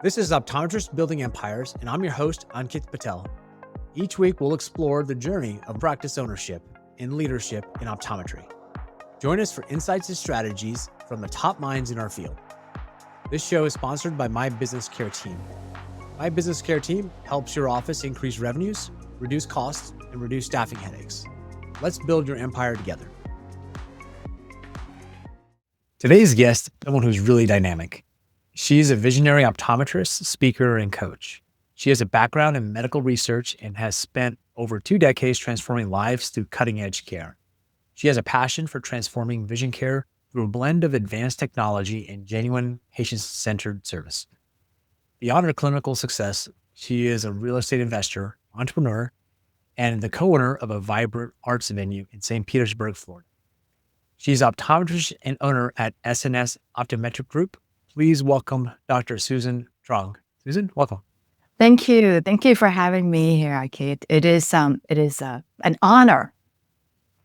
This is Optometrist Building Empires, and I'm your host, Ankit Patel. Each week, we'll explore the journey of practice ownership and leadership in optometry. Join us for insights and strategies from the top minds in our field. This show is sponsored by My Business Care Team. My Business Care Team helps your office increase revenues, reduce costs, and reduce staffing headaches. Let's build your empire together. Today's guest is someone who's really dynamic. She's a visionary optometrist, speaker, and coach. She has a background in medical research and has spent over 2 decades transforming lives through cutting-edge care. She has a passion for transforming vision care through a blend of advanced technology and genuine patient-centered service. Beyond her clinical success, she is a real estate investor, entrepreneur, and the co-owner of a vibrant arts venue in St. Petersburg, Florida. She's optometrist and owner at SNS Optometric Group. Please welcome Dr. Susan Truong. Susan, welcome. Thank you. Thank you for having me here, Ankit. It is an honor.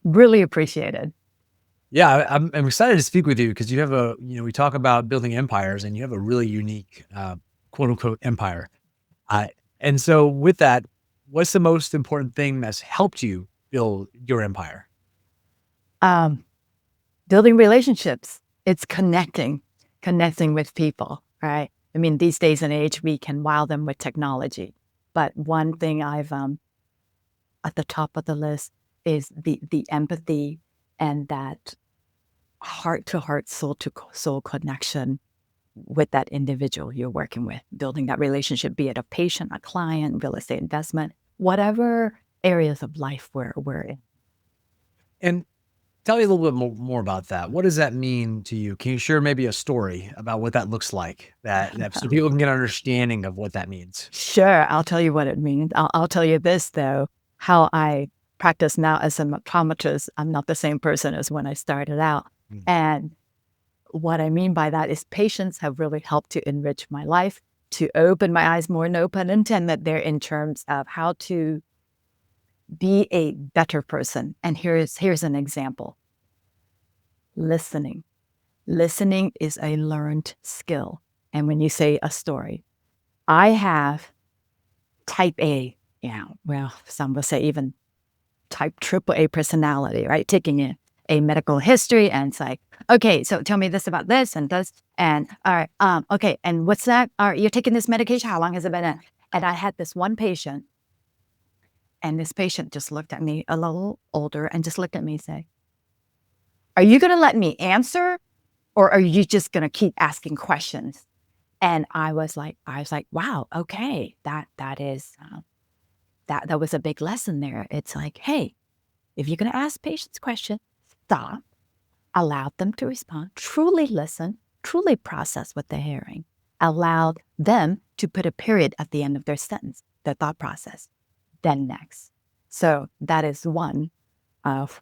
Really appreciated. Yeah, I'm excited to speak with you because you have we talk about building empires and you have a really unique, quote unquote, empire. And so with that, what's the most important thing that's helped you build your empire? Building relationships. It's connecting with people, right? I mean, these days and age, we can wow them with technology. But one thing I've, at the top of the list is the empathy and that heart-to-heart, soul-to-soul connection with that individual you're working with, building that relationship, be it a patient, a client, real estate investment, whatever areas of life we're in. And tell me a little bit more about that. What does that mean to you? Can you share maybe a story about what that looks like, that so people can get an understanding of what that means? Sure, I'll tell you what it means. I'll tell you this, though, how I practice now as an optometrist. I'm not the same person as when I started out. And what I mean by that is patients have really helped to enrich my life, to open my eyes more, no pun intended there, in terms of how to be a better person. And here's an example. Listening. Listening is a learned skill. And when you say a story, I have type A, some will say even type AAA personality, right? Taking in a medical history and it's like, okay, so tell me this about this and this. And all right, okay, and what's that? All right, you're taking this medication, how long has it been in? And I had this one patient, and this patient just looked at me, a little older, and just looked at me and said, are you going to let me answer, or are you just going to keep asking questions? And I was like, wow, okay, that was a big lesson there. It's like, hey, if you're going to ask patients questions, stop, allow them to respond, truly listen, truly process what they're hearing, allow them to put a period at the end of their sentence, their thought process, then next. So that is one of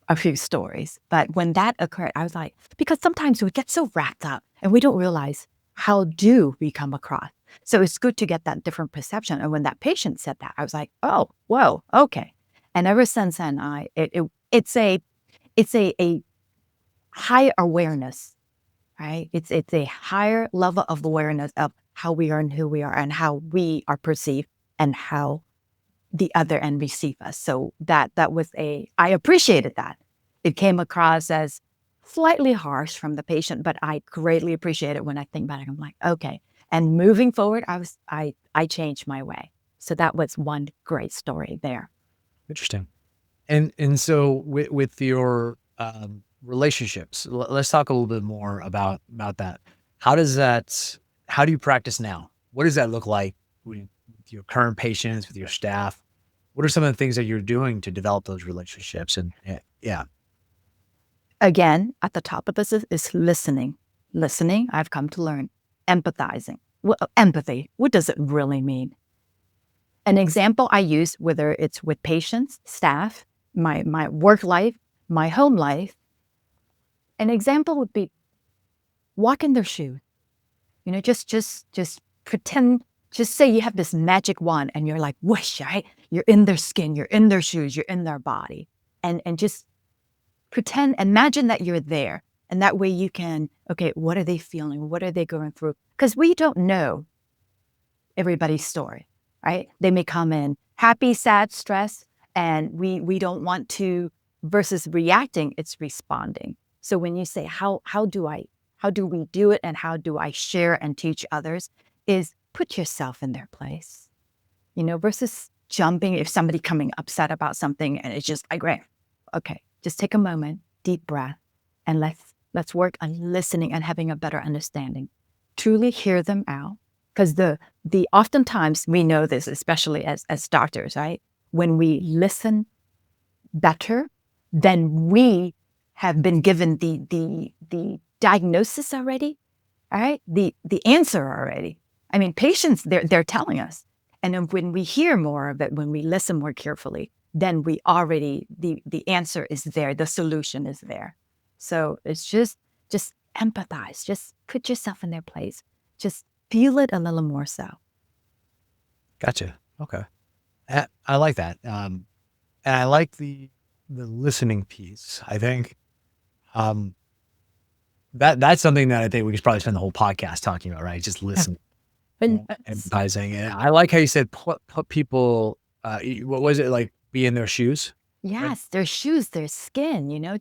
a few stories. But when that occurred, I was like, because sometimes we get so wrapped up and we don't realize how do we come across. So it's good to get that different perception. And when that patient said that, I was like, oh, whoa, okay. And ever since then, it's a high awareness, right? It's a higher level of awareness of how we are and who we are and how we are perceived and how the other end receive us. So that was I appreciated that. It came across as slightly harsh from the patient, but I greatly appreciate it when I think about it. I'm like, okay. And moving forward, I changed my way. So that was one great story there. Interesting. And so with your relationships, let's talk a little bit more about that. How do you practice now? What does that look like with your current patients, with your staff? What are some of the things that you're doing to develop those relationships? And yeah. Again, at the top of this is listening. Listening, I've come to learn. Empathizing. Well, empathy, what does it really mean? An example I use, whether it's with patients, staff, my work life, my home life, an example would be walk in their shoes. Just pretend, just say you have this magic wand and you're like, whoosh, right? You're in their skin, you're in their shoes, you're in their body. And just pretend, imagine that you're there. And that way you can, okay, what are they feeling? What are they going through? Because we don't know everybody's story, right? They may come in happy, sad, stressed, and we don't want to, versus reacting, it's responding. So when you say, how do we do it and how do I share and teach others, is put yourself in their place, versus jumping. If somebody coming upset about something and it's just like, right, okay, just take a moment, deep breath, and let's work on listening and having a better understanding. Truly hear them out. Because the oftentimes we know this, especially as doctors, right? When we listen better, then we have been given the diagnosis already, all right? The answer already. I mean, patients, they're telling us. And then when we hear more of it, when we listen more carefully, then we already, the answer is there, the solution is there. So it's just empathize, just put yourself in their place, just feel it a little more so. Gotcha. Okay. I like that. And I like the listening piece. I think that's something that I think we could probably spend the whole podcast talking about, right? Just listen, empathizing. And I like how you said put people. What was it like? Be in their shoes. Yes, Right? their shoes, their skin.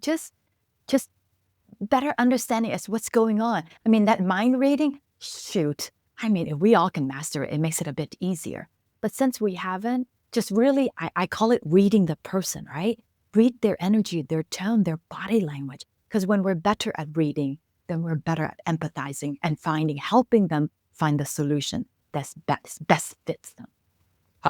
Just better understanding as what's going on. I mean, that mind reading, shoot. I mean, if we all can master it, it makes it a bit easier. But since we haven't, just really, I call it reading the person, right? Read their energy, their tone, their body language. Because when we're better at reading, then we're better at empathizing and helping them find the solution that's best fits them.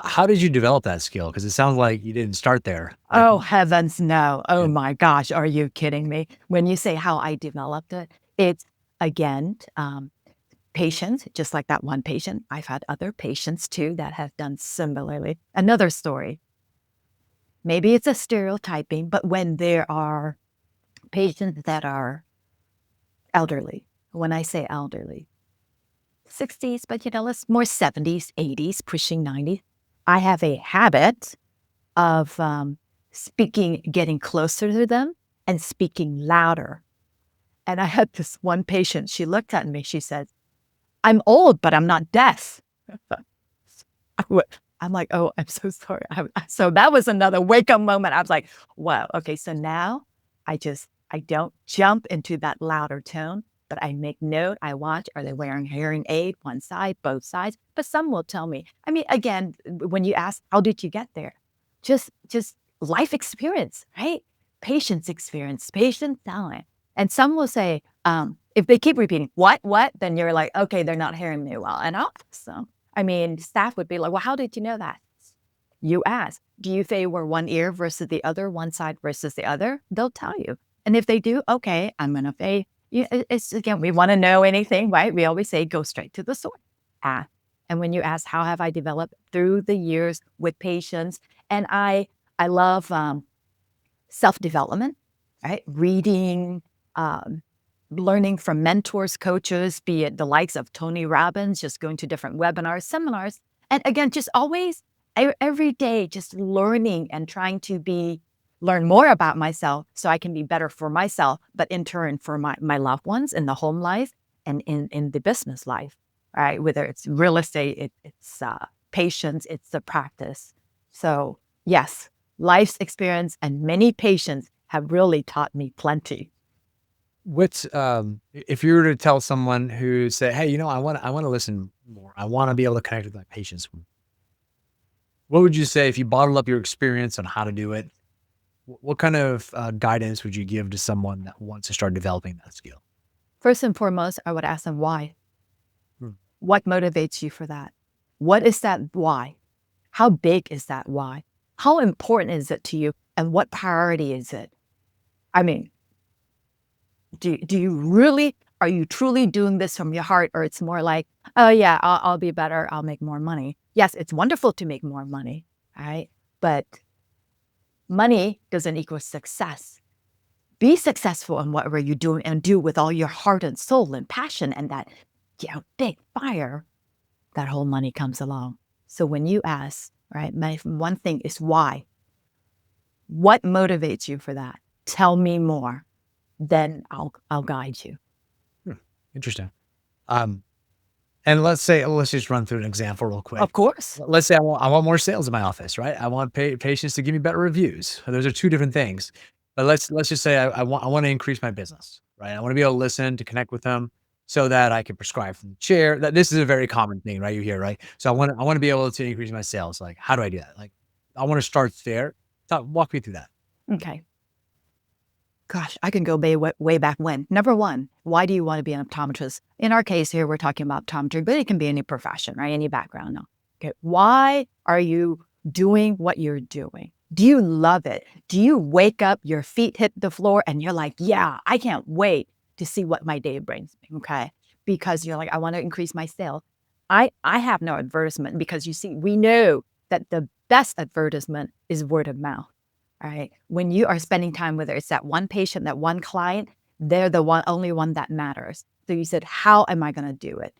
How did you develop that skill? Because it sounds like you didn't start there. Oh, heavens, no. Oh, Yeah. my gosh. Are you kidding me? When you say how I developed it, it's, again, patients, just like that one patient. I've had other patients, too, that have done similarly. Another story. Maybe it's a stereotyping, but when there are patients that are elderly, when I say elderly, 60s, but, let's more 70s, 80s, pushing 90s, I have a habit of speaking, getting closer to them and speaking louder. And I had this one patient, she looked at me, she said, "I'm old, but I'm not deaf." I'm like, "Oh, I'm so sorry." So that was another wake up moment. I was like, wow, okay, so now I don't jump into that louder tone, but I make note, I watch, are they wearing hearing aid, one side, both sides? But some will tell me. I mean, again, when you ask, how did you get there? Just life experience, right? Patience experience, patient talent. And some will say, if they keep repeating, what, then you're like, okay, they're not hearing me well. And I'll ask them. I mean, staff would be like, well, how did you know that? You ask. Do you say we're one ear versus the other, one side versus the other? They'll tell you. And if they do, okay, I'm going to say, it's again, we want to know anything, right? We always say, go straight to the source. Ask. And when you ask, how have I developed through the years with patients? And I love self-development, right? Reading, learning from mentors, coaches, be it the likes of Tony Robbins, just going to different webinars, seminars. And again, just always, every day, just learning and trying to learn more about myself so I can be better for myself, but in turn for my loved ones in the home life and in the business life, right? Whether it's real estate, it's patience, it's the practice. So yes, life's experience and many patients have really taught me plenty. What's if you were to tell someone who said, "Hey, I want to listen more. I want to be able to connect with my patients." What would you say if you bottled up your experience on how to do it? What kind of guidance would you give to someone that wants to start developing that skill? First and foremost, I would ask them why. Hmm. What motivates you for that? What is that why? How big is that why? How important is it to you? And what priority is it? I mean, do you really, are you truly doing this from your heart? Or it's more like, oh yeah, I'll be better. I'll make more money. Yes, it's wonderful to make more money, right? But money doesn't equal success. Be successful in whatever you're doing and do with all your heart and soul and passion and that, big fire, that whole money comes along. So when you ask, right, my one thing is why? What motivates you for that? Tell me more. Then I'll guide you. Hmm. Interesting. Um, And let's just run through an example real quick. Of course. Let's say I want more sales in my office, right? I want patients to give me better reviews. Those are two different things. But let's just say I want to increase my business, right? I want to be able to listen, to connect with them, so that I can prescribe from the chair. That this is a very common thing, right? You hear, right? So I want to be able to increase my sales. Like, how do I do that? Like, I want to start there. Walk me through that. Okay. Gosh, I can go way back when. Number one, why do you want to be an optometrist? In our case here, we're talking about optometry, but it can be any profession, right? Any background. No. Okay. Why are you doing what you're doing? Do you love it? Do you wake up, your feet hit the floor, and you're like, yeah, I can't wait to see what my day brings me, okay? Because you're like, I want to increase my sales. I have no advertisement because you see, we know that the best advertisement is word of mouth. All right. When you are spending time, whether it's that one patient, that one client, they're the only one that matters. So you said, how am I going to do it?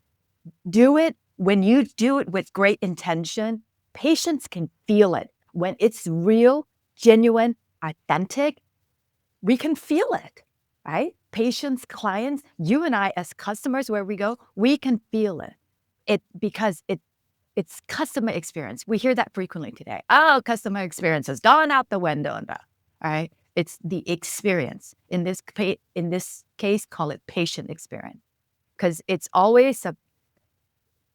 Do it when you do it with great intention. Patients can feel it. When it's real, genuine, authentic, we can feel it, right? Patients, clients, you and I as customers, where we go, we can feel it because it's customer experience. We hear that frequently today. Oh, customer experience has gone out the window and that. All right. It's the experience. In this case, call it patient experience. Because it's always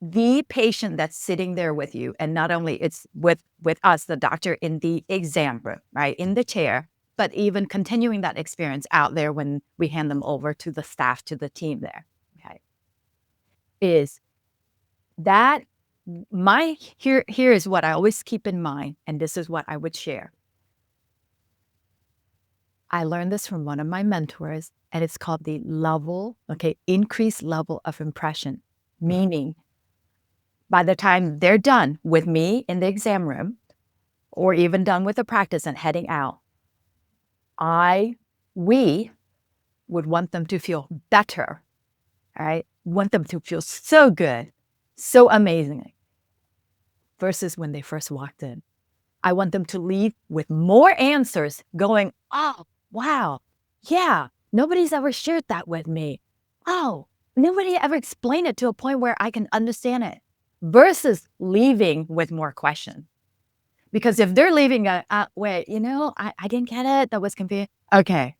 the patient that's sitting there with you. And not only it's with us, the doctor in the exam room, right? In the chair, but even continuing that experience out there when we hand them over to the staff, to the team there. Okay. Is that here is what I always keep in mind, and this is what I would share. I learned this from one of my mentors, and it's called the increased level of impression. Meaning, by the time they're done with me in the exam room, or even done with the practice and heading out, we would want them to feel better, all right? Want them to feel so good, so amazing. Versus when they first walked in. I want them to leave with more answers going, oh, wow, yeah, nobody's ever shared that with me. Oh, nobody ever explained it to a point where I can understand it. Versus leaving with more questions. Because if they're leaving, wait, I didn't get it, that was confusing. Okay,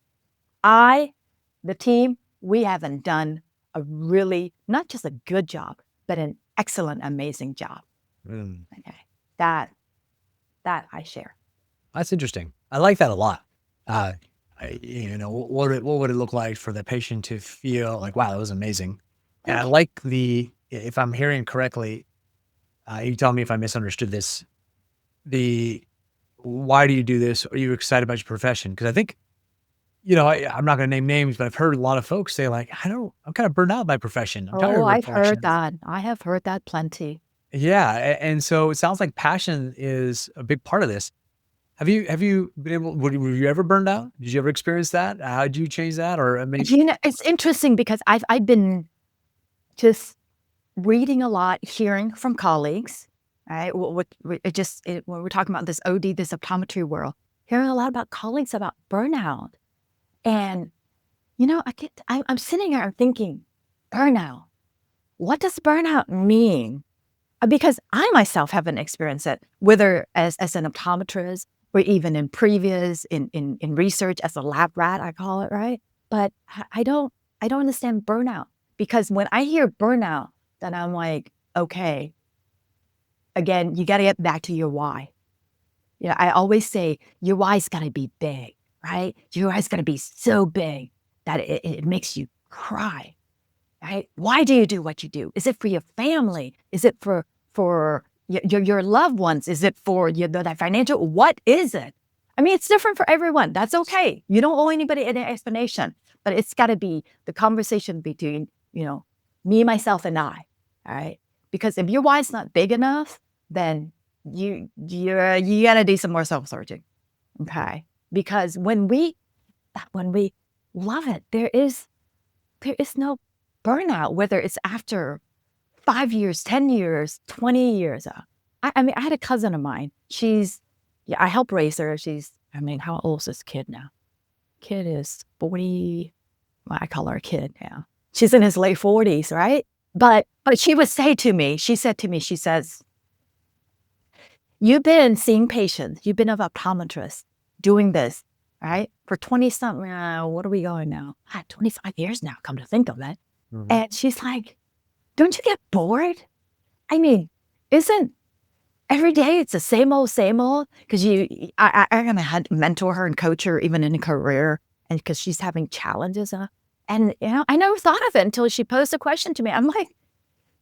the team, we haven't done a really, not just a good job, but an excellent, amazing job. Okay, that I share. That's interesting. I like that a lot. What would it look like for the patient to feel like, wow, that was amazing? And I like if I'm hearing correctly, you tell me if I misunderstood this, why do you do this? Are you excited about your profession? Because I think, I'm not going to name names, but I've heard a lot of folks say like, I'm kind of burned out by profession. I'm tired of I've heard reflections. that. I have heard that plenty. Yeah. And so it sounds like passion is a big part of this. Have you been were you ever burned out? Did you ever experience that? How did you change that? Or maybe, It's interesting because I've been just reading a lot, hearing from colleagues, right? When we're talking about this this optometry world, hearing a lot about colleagues about burnout. And, I'm sitting here thinking, burnout, what does burnout mean? Because I myself haven't experienced it, whether as an optometrist or even in previous, in research as a lab rat, I call it, right? But I don't understand burnout, because when I hear burnout, then I'm like, okay, again, you got to get back to your why. I always say your why's got to be big, right? Your why's got to be so big that it makes you cry, right? Why do you do what you do? Is it for your family? Is it for your loved ones? Is it for that financial? What is it? I mean, it's different for everyone. That's okay. You don't owe anybody any explanation, but it's got to be the conversation between, me, myself, and I, all right? Because if your why's not big enough, then you got to do some more self-searching, okay? Because when we love it, there is no burnout, whether it's after 5 years, 10 years, 20 years. I mean, I had a cousin of mine. I helped raise her. How old is this kid now? Kid is 40. Well, I call her a kid now. She's in his late 40s, right? But she would say to me, she says, you've been seeing patients, you've been an optometrist doing this, right? For 20 something, what are we going now? 25 years now, come to think of it. Mhm. And she's like, don't you get bored? I mean, isn't every day it's the same old, same old? Because I kind of had to mentor her and coach her even in a career, and because she's having challenges. And, I never thought of it until she posed a question to me. I'm like,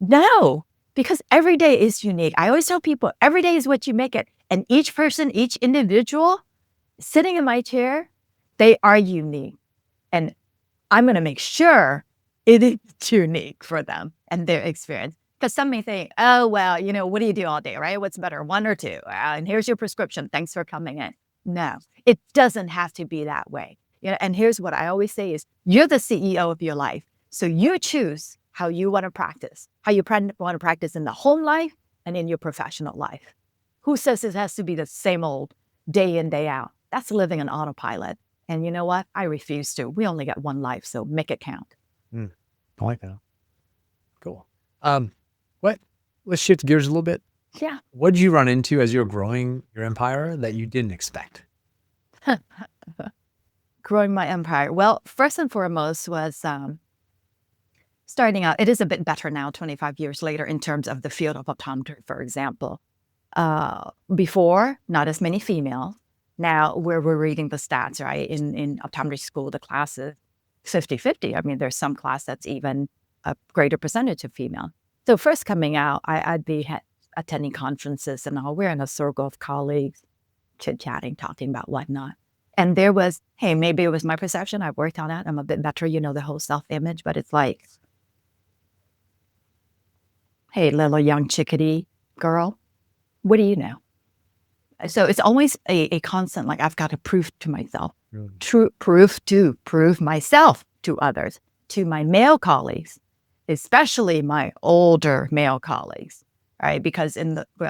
no, because every day is unique. I always tell people every day is what you make it. And each person, each individual sitting in my chair, they are unique. And I'm going to make sure it is unique for them and their experience. Because some may think, oh, well, what do you do all day, right? What's better, one or two? And here's your prescription. Thanks for coming in. No, it doesn't have to be that way. And here's what I always say is, you're the CEO of your life. So you choose how you want to practice, how you want to practice in the home life and in your professional life. Who says it has to be the same old day in, day out? That's living on autopilot. And you know what? I refuse to. We only got one life, so make it count. I like that. Cool. Let's shift gears a little bit. Yeah. What did you run into as you were growing your empire that you didn't expect? Growing my empire. Well, first and foremost was starting out. It is a bit better now, 25 years later, in terms of the field of optometry, for example. Before, not as many females. Now, where we're reading the stats, right? In optometry school, the classes 50-50. I mean, there's some class that's even a greater percentage of female. So first coming out, I'd be attending conferences and all. We're in a circle of colleagues, chit-chatting, talking about whatnot. And there was, hey, maybe it was my perception. I worked on that. I'm a bit better, the whole self-image. But it's like, hey, little young chickadee girl, what do you know? So it's always a constant, like I've got to prove to myself, prove myself to others, to my male colleagues, especially my older male colleagues, right? Because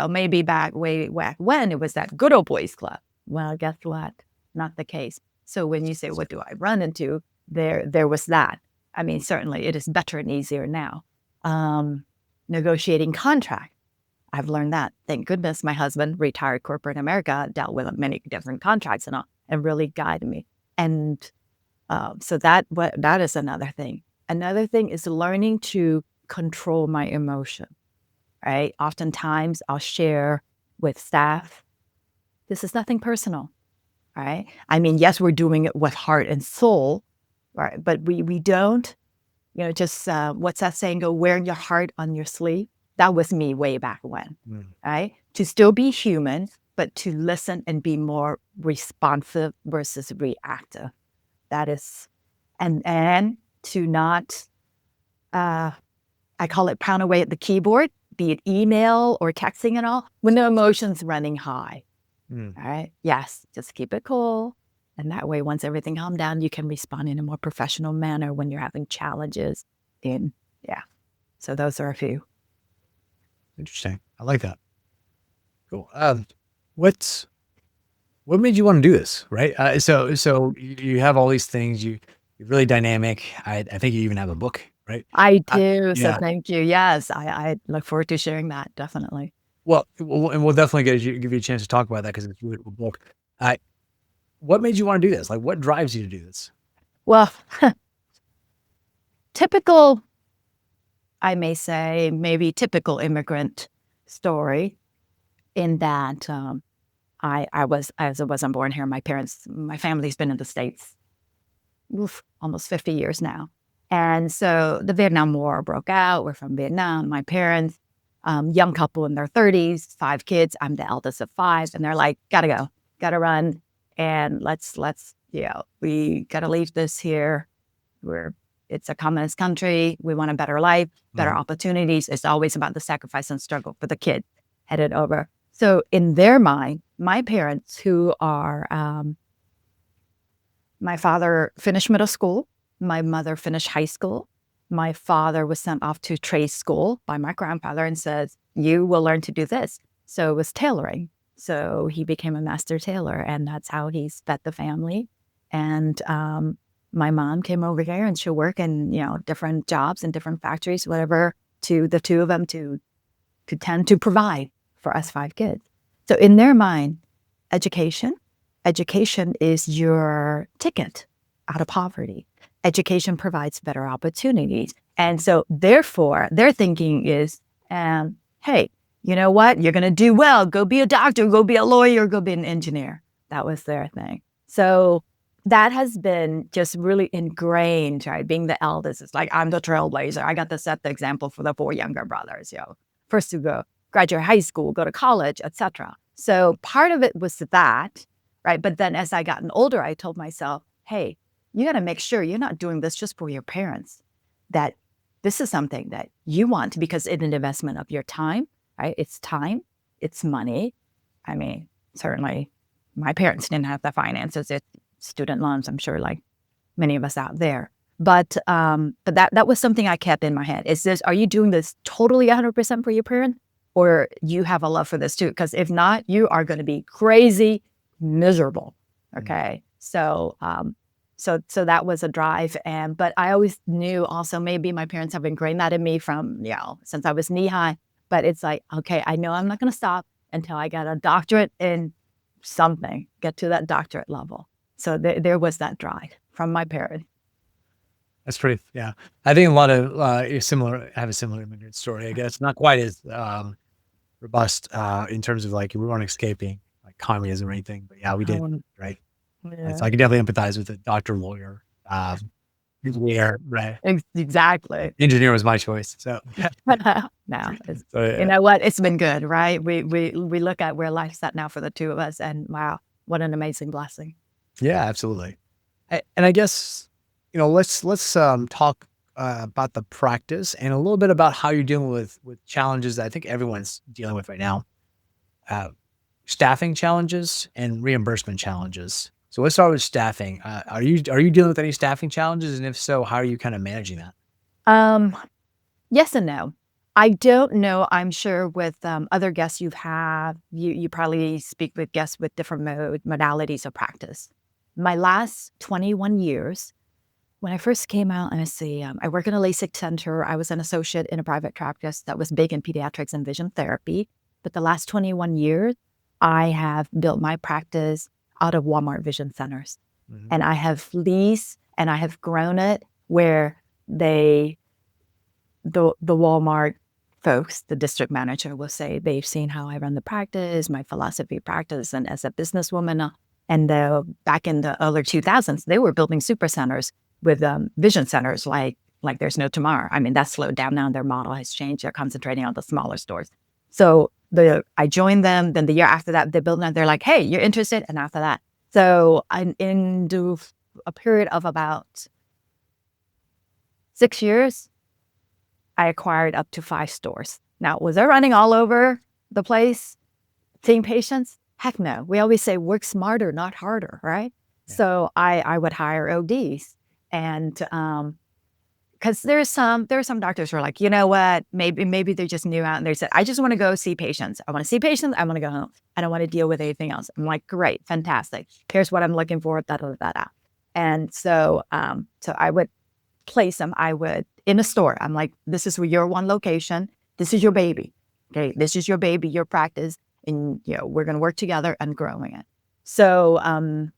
maybe way back when it was that good old boys club. Well, guess what? Not the case. So when you say, what do I run into? There was that. I mean, certainly it is better and easier now. Negotiating contract. I've learned that. Thank goodness my husband, retired corporate America, dealt with many different contracts and all, and really guided me. And so that is another thing. Another thing is learning to control my emotion, right? Oftentimes I'll share with staff, this is nothing personal, right? I mean, yes, we're doing it with heart and soul, right? But we don't, just what's that saying? Go wearing your heart on your sleeve. That was me way back when, right? To still be human, but to listen and be more responsive versus reactive. That is, and to not, I call it pound away at the keyboard, be it email or texting and all, when the emotion's running high. All right. Yes. Just keep it cool. And that way, once everything calms down, you can respond in a more professional manner when you're having challenges. So those are a few. Interesting. I like that. Cool. What made you want to do this? Right. So you have all these things. You're really dynamic. I think you even have a book, right? I do. So yeah. thank you. Yes, I look forward to sharing that. Definitely. Well, and we'll definitely give you a chance to talk about that because it's a really cool book. What made you want to do this? Like, what drives you to do this? Well, typical, I may say, maybe typical immigrant story in that I wasn't born here. My family's been in the States almost 50 years now. And so the Vietnam War broke out. We're from Vietnam. My parents, young couple in their 30s, 5 kids. I'm the eldest of 5. And they're like, gotta go, gotta run. And let's we gotta leave this here. It's a communist country. We want a better life, better opportunities. It's always about the sacrifice and struggle for the kid headed over. So in their mind, my parents, who are, my father finished middle school. My mother finished high school. My father was sent off to trade school by my grandfather and says, you will learn to do this. So it was tailoring. So he became a master tailor, and that's how he's fed the family. And my mom came over here and she'll work in, different jobs in different factories, whatever to the two of them to tend to provide for us 5 kids. So in their mind, education is your ticket out of poverty. Education provides better opportunities. And so therefore, their thinking is, hey, you know what? You're going to do well. Go be a doctor, go be a lawyer, go be an engineer. That was their thing. So that has been just really ingrained, right? Being the eldest, it's like, I'm the trailblazer. I got to set the example for the 4 younger brothers, first to go graduate high school, go to college, etc. So part of it was that, right? But then as I gotten older, I told myself, hey, you got to make sure you're not doing this just for your parents, that this is something that you want, because it's an investment of your time, right? It's time, it's money. I mean, certainly my parents didn't have the finances. It's student loans, I'm sure, like many of us out there. But that was something I kept in my head. Is this, are you doing this totally 100% for your parents? Or you have a love for this too? Because if not, you are going to be crazy miserable. Okay. So that was a drive. But I always knew also, maybe my parents have ingrained that in me from, since I was knee high. But it's like, okay, I know I'm not going to stop until I get a doctorate in something, get to that doctorate level. So there was that drive from my parents. That's pretty, yeah. I think a lot of have a similar immigrant story, I guess. Not quite as robust in terms of like we weren't escaping like communism or anything, but yeah, we did, right? Yeah. So I can definitely empathize with a doctor, lawyer, engineer, right? Exactly. Engineer was my choice. So now, so, yeah. You know what? It's been good, right? We look at where life's at now for the two of us, and wow, what an amazing blessing. Yeah, absolutely. And I guess, let's talk about the practice and a little bit about how you're dealing with challenges that I think everyone's dealing with right now. Staffing challenges and reimbursement challenges. So let's start with staffing. Are you dealing with any staffing challenges? And if so, how are you kind of managing that? Yes and no. I don't know. I'm sure with other guests you probably speak with guests with different modalities of practice. My last 21 years, when I first came out, I work in a LASIK center. I was an associate in a private practice that was big in pediatrics and vision therapy. But the last 21 years, I have built my practice out of Walmart vision centers. Mm-hmm. And I have leased and I have grown it where the Walmart folks, the district manager will say they've seen how I run the practice, my philosophy practice, and as a businesswoman. And back in the early 2000s, they were building super centers with vision centers like there's no tomorrow. I mean, that's slowed down now. Their model has changed. They're concentrating on the smaller stores. So I joined them. Then the year after that, they built and they're like, hey, you're interested? And after that. So in a period of about 6 years, I acquired up to 5 stores. Now, was I running all over the place, seeing patients? Heck no. We always say work smarter, not harder, right? Yeah. So I would hire ODs. And because there are some doctors who are like, you know what, maybe they're just new out and they said, I just want to go see patients. I want to see patients. I want to go home. I don't want to deal with anything else. I'm like, great, fantastic. Here's what I'm looking for, da-da-da-da. And so I would place them. I would in a store. I'm like, this is your one location. This is your baby. Okay, this is your baby, your practice, and we're going to work together and growing it. So, and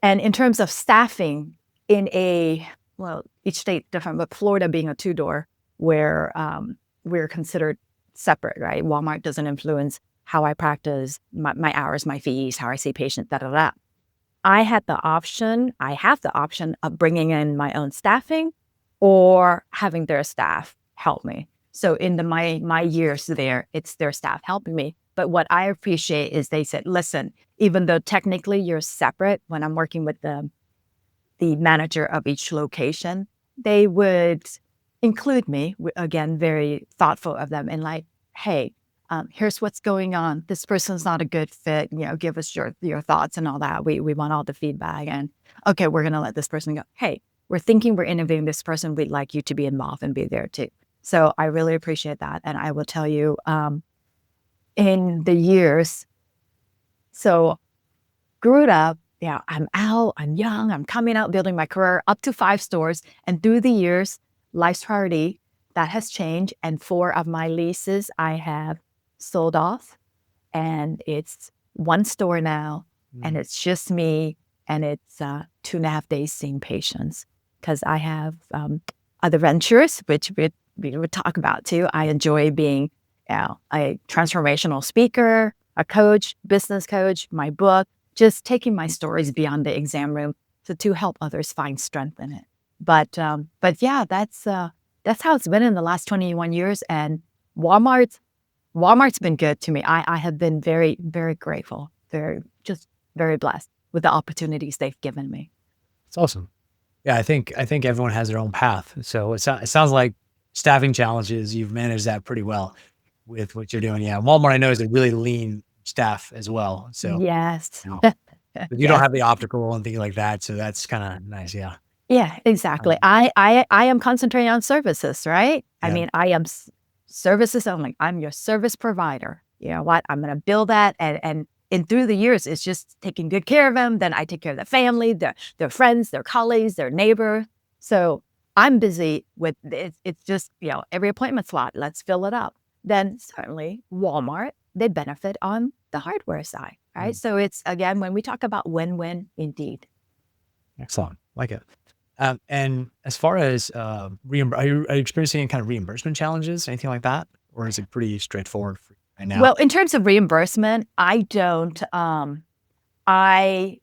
in terms of staffing, each state different, but Florida being a 2-door, where we're considered separate, right? Walmart doesn't influence how I practice, my hours, my fees, how I see patients, da-da-da. I have the option of bringing in my own staffing or having their staff help me. So in my years there, it's their staff helping me. But what I appreciate is they said, listen, even though technically you're separate, when I'm working with the manager of each location, they would include me, again, very thoughtful of them, and like, hey, here's what's going on. This person's not a good fit. Give us your thoughts and all that. We want all the feedback. And okay, we're going to let this person go. Hey, we're thinking we're interviewing this person. We'd like you to be involved and be there too. So I really appreciate that. And I will tell you, in the years, so grew up, I'm out, I'm young, I'm coming out, building my career up to 5 stores. And through the years, life's priority that has changed. And 4 of my leases I have sold off, and it's one store now, and it's just me, and it's 2.5 days seeing patients, because I have other ventures, which we would talk about too. I enjoy being a transformational speaker, a coach, business coach, my book, just taking my stories beyond the exam room to help others find strength in it. But yeah, that's how it's been in the last 21 years. And Walmart's been good to me. I have been very, very grateful, very blessed with the opportunities they've given me. It's awesome. Yeah, I think everyone has their own path. So it sounds like staffing challenges, you've managed that pretty well with what you're doing. Yeah, Walmart I know is a really lean staff as well. So Yes. you know, but you don't Yes. have the optical and things like that. So that's kind of nice. Yeah. Yeah, exactly. I am concentrating on services, right? I Yeah. mean, I am services only. I'm your service provider. You know what? I'm going to build that, and through the years, it's just taking good care of them. Then I take care of the family, their friends, their colleagues, their neighbor. So I'm busy with it. It's just, every appointment slot, let's fill it up. Then certainly Walmart, they benefit on the hardware side, right? So it's, again, when we talk about win-win, indeed. Excellent. Like it. And as far as are you experiencing any kind of reimbursement challenges, anything like that? Or is it pretty straightforward for you right now? Well, in terms of reimbursement, I don't. I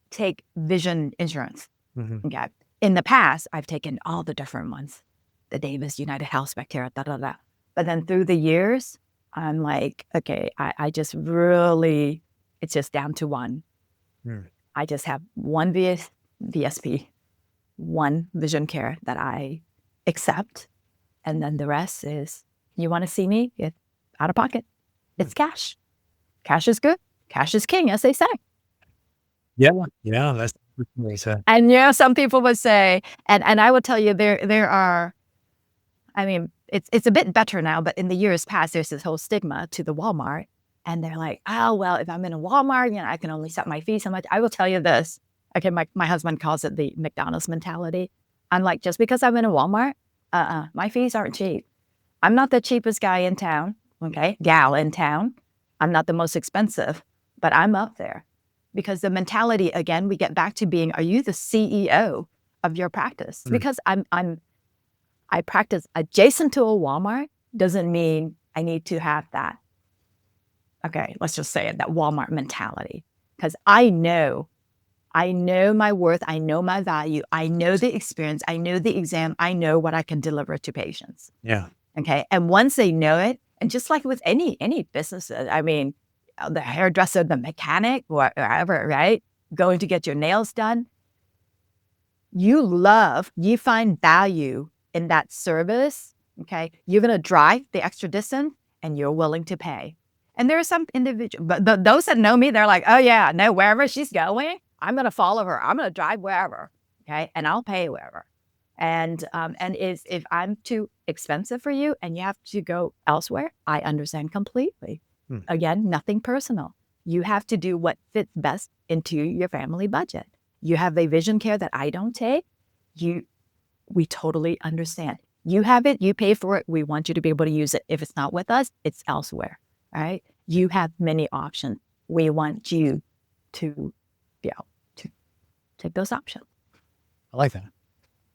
take vision insurance. Okay. In the past, I've taken all the different ones, the Davis, United Health, Spectera, da. But then through the years, I'm like, okay, I just really, it's just down to one. I just have one VSP, one vision care that I accept. And then the rest is, you want to see me? It's out of pocket. It's cash. Cash is good. Cash is king, as they say. Yeah, that's what they say. And some people would say, and I will tell you, there are, I mean, it's a bit better now, but in the years past, there's this whole stigma to the Walmart. And they're like, oh, well, if I'm in a Walmart, I can only set my fee so much. I will tell you this. Okay, my husband calls it the McDonald's mentality. I'm like, just because I'm in a Walmart, my fees aren't cheap. I'm not the cheapest guy in town, gal in town. I'm not the most expensive, but I'm up there. Because the mentality, again, we get back to being, are you the CEO of your practice? Because I practice adjacent to a Walmart doesn't mean I need to have that. Okay, let's just say it, that Walmart mentality. Because I know my worth, I know my value, I know the experience, I know the exam, I know what I can deliver to patients. Yeah. Okay, and once they know it, and just like with any businesses, I mean, the hairdresser, the mechanic, whatever, right? Going to get your nails done. You find value in that service, okay? You're going to drive the extra distance and you're willing to pay. And there are some individuals, but those that know me, they're like, oh yeah, no, wherever she's going, I'm going to follow her. I'm going to drive wherever, okay? And I'll pay wherever. And if I'm too expensive for you and you have to go elsewhere, I understand completely. Again, nothing personal. You have to do what fits best into your family budget. You have a vision care that I don't take. We totally understand. You have it, you pay for it. We want you to be able to use it. If it's not with us, it's elsewhere. All right. You have many options. We want you to be able to take those options. I like that.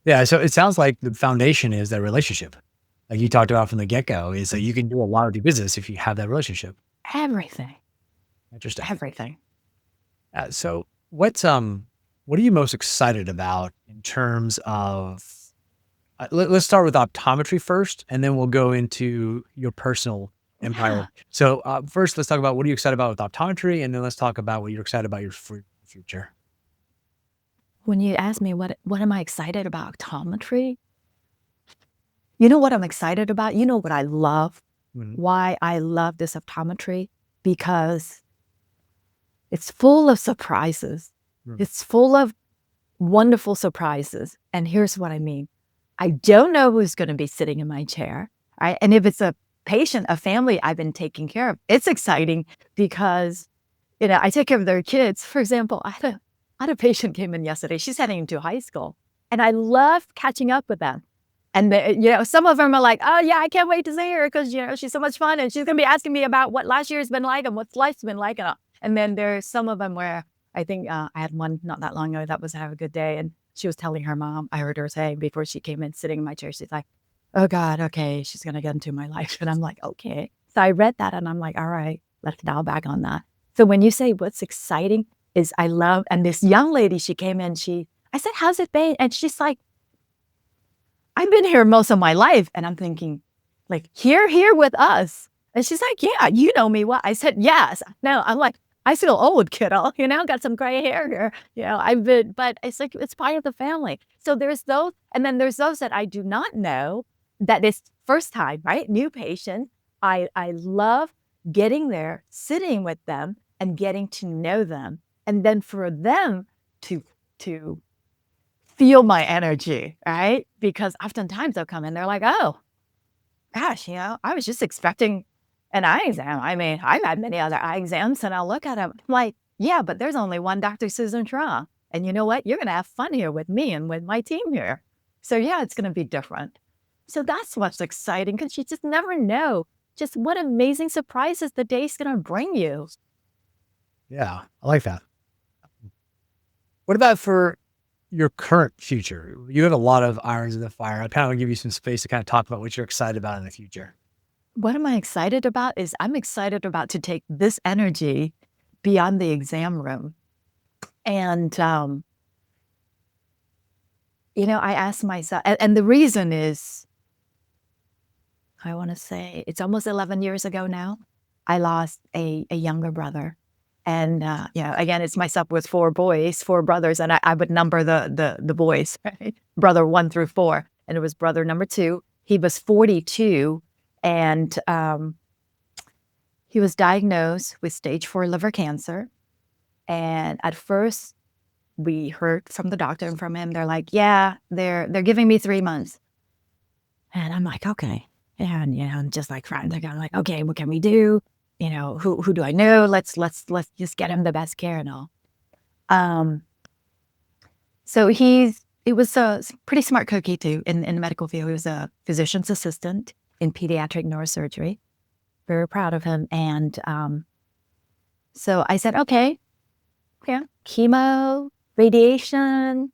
Yeah. So it sounds like the foundation is that relationship. Like you talked about from the get-go, is that you can do a lot of your business if you have that relationship. Everything. Interesting. Everything. So what are you most excited about in terms of, let's start with optometry first, and then we'll go into your personal empire. So first, let's talk about what are you excited about with optometry, and then let's talk about what you're excited about your future. When you ask me what am I excited about optometry, you know what I'm excited about? You know what I love? Why I love this optometry? Because it's full of surprises. It's full of wonderful surprises. And here's what I mean. I don't know who's going to be sitting in my chair, right? And if it's a patient, a family I've been taking care of, it's exciting because, I take care of their kids. For example, I had a patient came in yesterday. She's heading into high school. And I love catching up with them. And some of them are like, oh yeah, I can't wait to see her because she's so much fun and she's gonna be asking me about what last year's been like and what's life's been like. And then there's some of them where I think I had one not that long ago that was have a good day, and she was telling her mom. I heard her say before she came in, sitting in my chair, she's like, "Oh God, okay, she's gonna get into my life," and I'm like, "Okay." So I read that and I'm like, "All right, let's dial back on that." So when you say what's exciting is I love, and this young lady, she came in, I said, "How's it been?" And she's like, I've been here most of my life. And I'm thinking, like, here with us. And she's like, yeah, you know me well. I said, yes. No, I'm like, I feel old, kiddo, got some gray hair here. But it's like, it's part of the family. So there's those, and then there's those that I do not know that is first time, right? New patient. I love getting there, sitting with them and getting to know them. And then for them to feel my energy, right? Because oftentimes they'll come in, they're like, oh, gosh, I was just expecting an eye exam. I mean, I've had many other eye exams, and I'll look at them I'm like, yeah, but there's only one Dr. Susan Truong. And you know what? You're going to have fun here with me and with my team here. So yeah, it's going to be different. So that's what's exciting because you just never know just what amazing surprises the day's going to bring you. Yeah, I like that. What about for your current future? You have a lot of irons in the fire. I kind of want to give you some space to kind of talk about what you're excited about in the future. What am I excited about is I'm excited about to take this energy beyond the exam room. And, I asked myself, and the reason is, I want to say it's almost 11 years ago now, I lost a younger brother. And, again, it's myself with four brothers, and I would number the boys, right? Brother 1 through 4. And it was brother number 2. He was 42, and he was diagnosed with stage 4 liver cancer. And at first, we heard from the doctor and from him, they're like, yeah, they're giving me 3 months. And I'm like, okay. And, I'm just like crying. They're like, okay, what can we do? Who do I know? Let's just get him the best care and all. So he was a pretty smart cookie too in the medical field. He was a physician's assistant in pediatric neurosurgery. Very proud of him. And so I said, okay, yeah, chemo, radiation.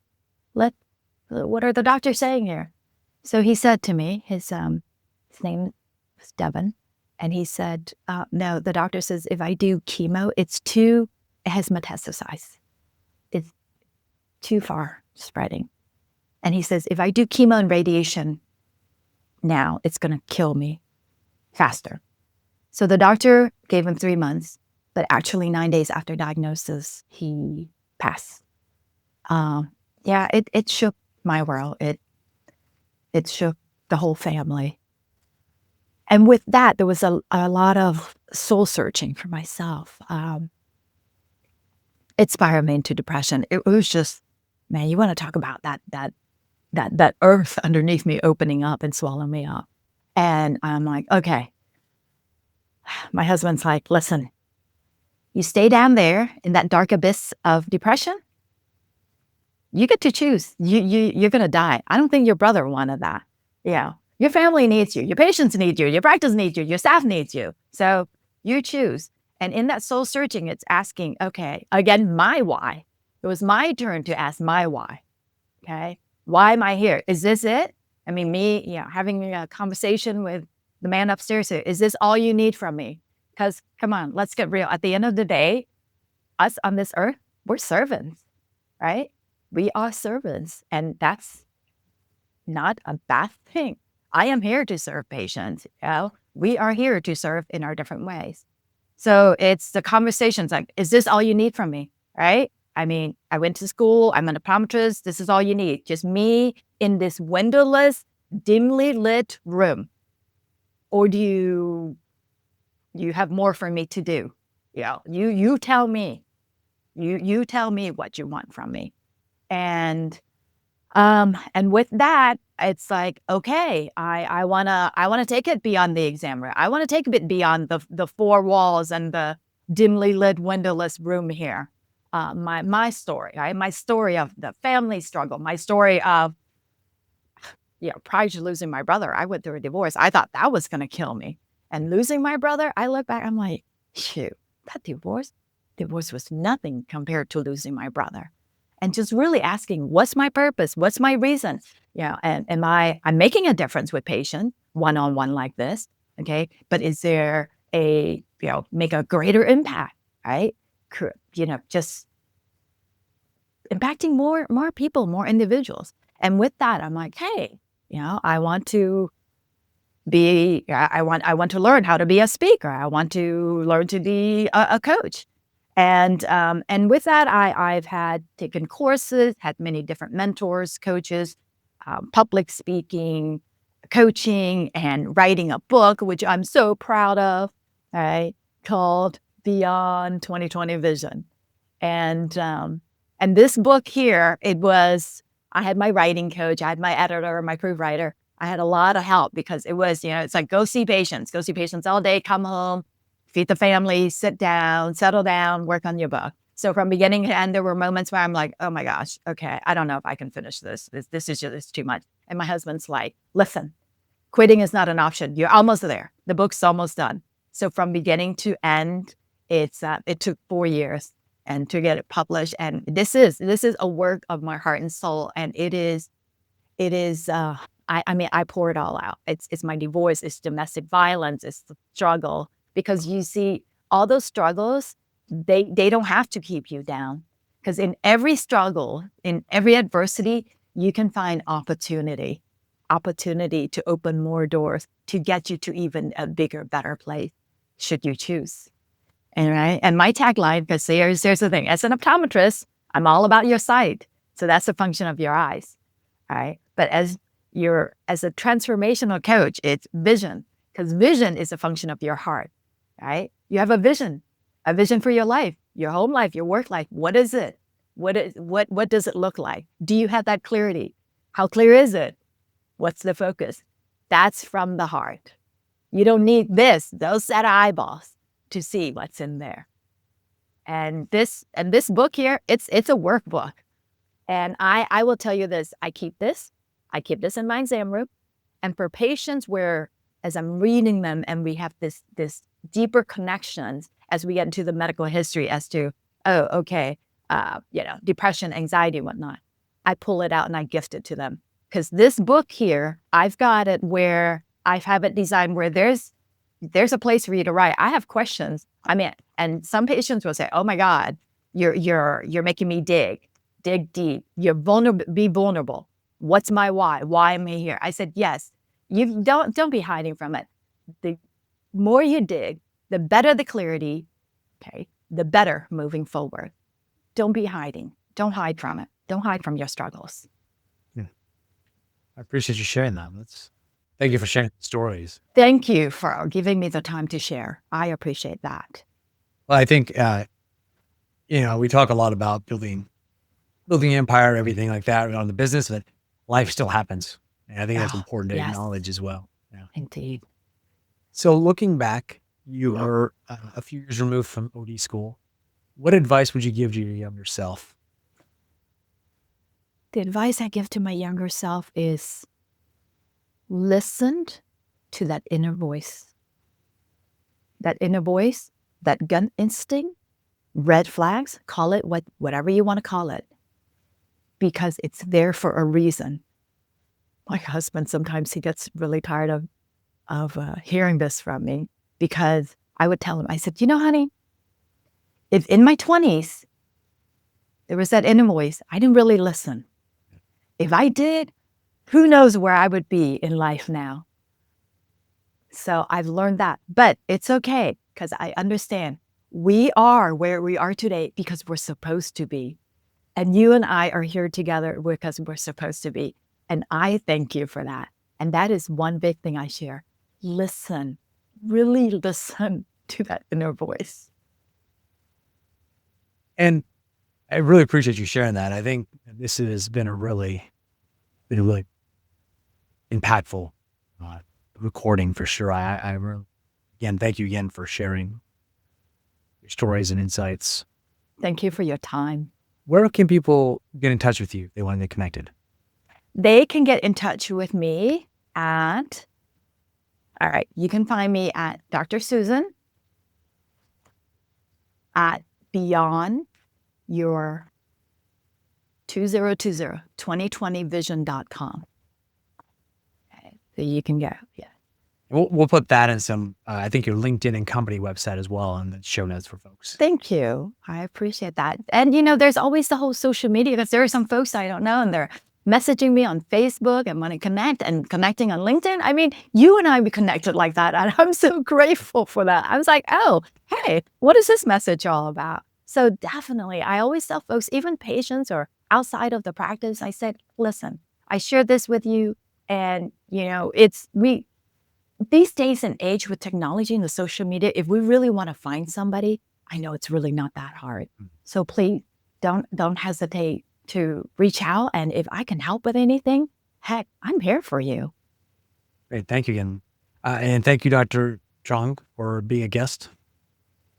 What are the doctors saying here? So he said to me, his name was Devin, and he said, no, the doctor says if I do chemo, it has metastasized. It's too far spreading. And he says, if I do chemo and radiation now, it's going to kill me faster. So the doctor gave him 3 months, but actually 9 days after diagnosis, he passed. It shook my world. It shook the whole family. And with that, there was a lot of soul searching for myself. It spiraled me into depression. It was just, man, you want to talk about that earth underneath me opening up and swallowing me up. And I'm like, okay. My husband's like, listen, you stay down there in that dark abyss of depression. You get to choose. You're going to die. I don't think your brother wanted that. Your family needs you. Your patients need you. Your practice needs you. Your staff needs you. So you choose. And in that soul searching, it's asking, okay, again, my why. It was my turn to ask my why. Okay. Why am I here? Is this it? I mean, having a conversation with the man upstairs here, is this all you need from me? Because come on, let's get real. At the end of the day, us on this earth, we're servants, right? We are servants, and that's not a bad thing. I am here to serve patients. We are here to serve in our different ways. So it's the conversations like, is this all you need from me, right? I mean, I went to school. I'm an optometrist. This is all you need. Just me in this windowless, dimly lit room. Or do you have more for me to do? You tell me. You tell me what you want from me. And with that, it's like, okay, I wanna take it beyond the exam room. I want to take it beyond the four walls and the dimly lit windowless room here. My story, right? My story of the family struggle, my story of prior to losing my brother, I went through a divorce. I thought that was going to kill me. And losing my brother, I look back, I'm like, shoot, that divorce was nothing compared to losing my brother. And just really asking, what's my purpose? What's my reason? And I'm making a difference with patients one-on-one like this, okay? But is there make a greater impact, right? Just impacting more people, more individuals. And with that, I'm like, hey, I want to learn how to be a speaker. I want to learn to be a coach. And with that, I've taken courses, had many different mentors, coaches, public speaking, coaching, and writing a book, which I'm so proud of, right? Called Beyond 2020 Vision. And this book here, I had my writing coach, I had my editor, my proofwriter. I had a lot of help because it was, it's like, go see patients all day, come home, feed the family, sit down, settle down, work on your book. So from beginning to end, there were moments where I'm like, oh my gosh, okay, I don't know if I can finish this. This is just too much. And my husband's like, listen, quitting is not an option. You're almost there. The book's almost done. So from beginning to end, it took 4 years and to get it published. And this is a work of my heart and soul. And it is, I pour it all out. It's my divorce, it's domestic violence, it's the struggle. Because you see, all those struggles, they don't have to keep you down. Because in every struggle, in every adversity, you can find opportunity to open more doors, to get you to even a bigger, better place, should you choose. And my tagline, because here's the thing, as an optometrist, I'm all about your sight. So that's a function of your eyes, right? But as a transformational coach, it's vision, because vision is a function of your heart, right? You have a vision for your life, your home life, your work life. What is it? What does it look like? Do you have that clarity? How clear is it? What's the focus? That's from the heart. You don't need those set of eyeballs to see what's in there. And this book here, it's a workbook. And I will tell you this, I keep this in my exam room. And for patients where, as I'm reading them and we have this deeper connections as we get into the medical history as to, depression, anxiety, whatnot, I pull it out and I gift it to them. Because this book here, I've got it where I have it designed where there's a place for you to write. I have questions. And some patients will say, "Oh my God, you're making me dig deep. You're vulnerable. Be vulnerable. What's my why? Why am I here?" I said, "Yes. You don't be hiding from it. The more you dig, the better the clarity. Okay, the better moving forward. Don't be hiding. Don't hide from it. Don't hide from your struggles." Yeah. I appreciate you sharing that. Thank you for sharing stories. Thank you for giving me the time to share. I appreciate that. Well, I think, we talk a lot about building empire, everything like that on the business, but life still happens. And I think that's important to acknowledge as well. Yeah. Indeed. So looking back, you are a few years removed from OD school. What advice would you give to your younger self? The advice I give to my younger self is listen to that inner voice. That inner voice, that gut instinct, red flags, call it whatever you want to call it, because it's there for a reason. My husband, sometimes he gets really tired of hearing this from me, because I would tell him, I said, honey, if in my 20s, there was that inner voice, I didn't really listen. If I did, who knows where I would be in life now. So I've learned that, but it's okay, because I understand we are where we are today because we're supposed to be. And you and I are here together because we're supposed to be. And I thank you for that. And that is one big thing I share. Listen, really listen to that inner voice. And I really appreciate you sharing that. I think this has been a really impactful recording for sure. I really, again, thank you again for sharing your stories and insights. Thank you for your time. Where can people get in touch with you if they want to get connected? they can get in touch with me at, all right, you can find me at Dr. Susan at Beyond Your 2020vision.com. Okay, so you can go, yeah. We'll put that in some, I think your LinkedIn and company website as well on the show notes for folks. Thank you. I appreciate that. And, there's always the whole social media, because there are some folks I don't know, and they're messaging me on Facebook and want to connect and connecting on LinkedIn. I mean, you and I be connected like that. And I'm so grateful for that. I was like, oh, hey, what is this message all about? So definitely, I always tell folks, even patients or outside of the practice, I said, listen, I shared this with you. And, these days and age with technology and the social media, if we really want to find somebody, I know it's really not that hard. So please don't hesitate to reach out. And if I can help with anything, heck, I'm here for you. Great. Thank you again. And thank you, Dr. Truong, for being a guest.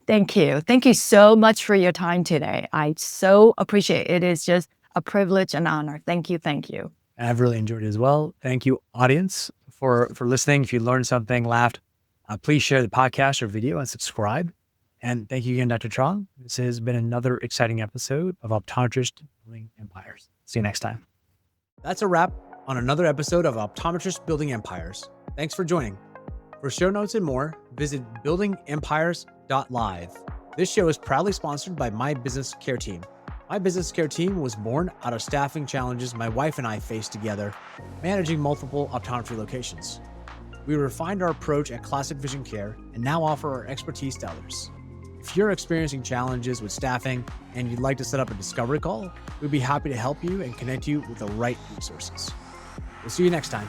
Thank you. Thank you so much for your time today. I so appreciate it. It is just a privilege and honor. Thank you. Thank you. I've really enjoyed it as well. Thank you, audience, for listening. If you learned something, laughed, please share the podcast or video and subscribe. And thank you again, Dr. Truong. This has been another exciting episode of Optometrist Building Empires. See you next time. That's a wrap on another episode of Optometrist Building Empires. Thanks for joining. For show notes and more, visit buildingempires.live. This show is proudly sponsored by My Business Care Team. My Business Care Team was born out of staffing challenges my wife and I faced together, managing multiple optometry locations. We refined our approach at Classic Vision Care and now offer our expertise to others. If you're experiencing challenges with staffing and you'd like to set up a discovery call, we'd be happy to help you and connect you with the right resources. We'll see you next time.